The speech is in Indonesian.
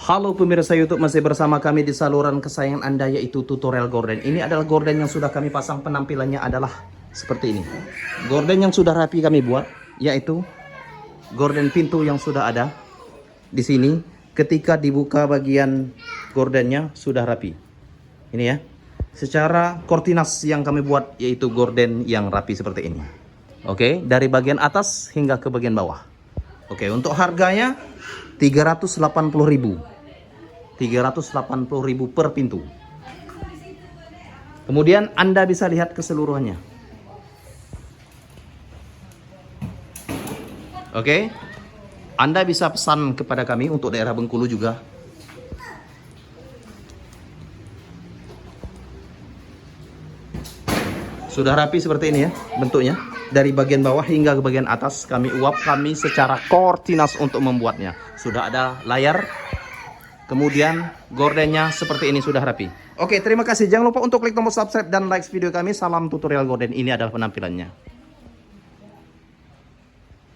Halo pemirsa YouTube, masih bersama kami di saluran kesayangan Anda, yaitu tutorial gorden. Ini adalah gorden yang sudah kami pasang, penampilannya adalah seperti ini. Gorden yang sudah rapi kami buat, yaitu gorden pintu yang sudah ada di sini. Ketika dibuka bagian gordennya sudah rapi. Ini ya. Secara kortinas yang kami buat yaitu gorden yang rapi seperti ini. Oke, dari bagian atas hingga ke bagian bawah. Oke, untuk harganya 380.000. 380.000 per pintu. Kemudian Anda bisa lihat keseluruhannya. Oke. Anda bisa pesan kepada kami untuk daerah Bengkulu juga. Sudah rapi seperti ini ya bentuknya. Dari bagian bawah hingga ke bagian atas kami uap, kami secara kortinas untuk membuatnya. Sudah ada layar. Kemudian gordennya seperti ini sudah rapi. Oke, terima kasih. Jangan lupa untuk klik tombol subscribe dan like video kami. Salam tutorial gorden. Ini adalah penampilannya.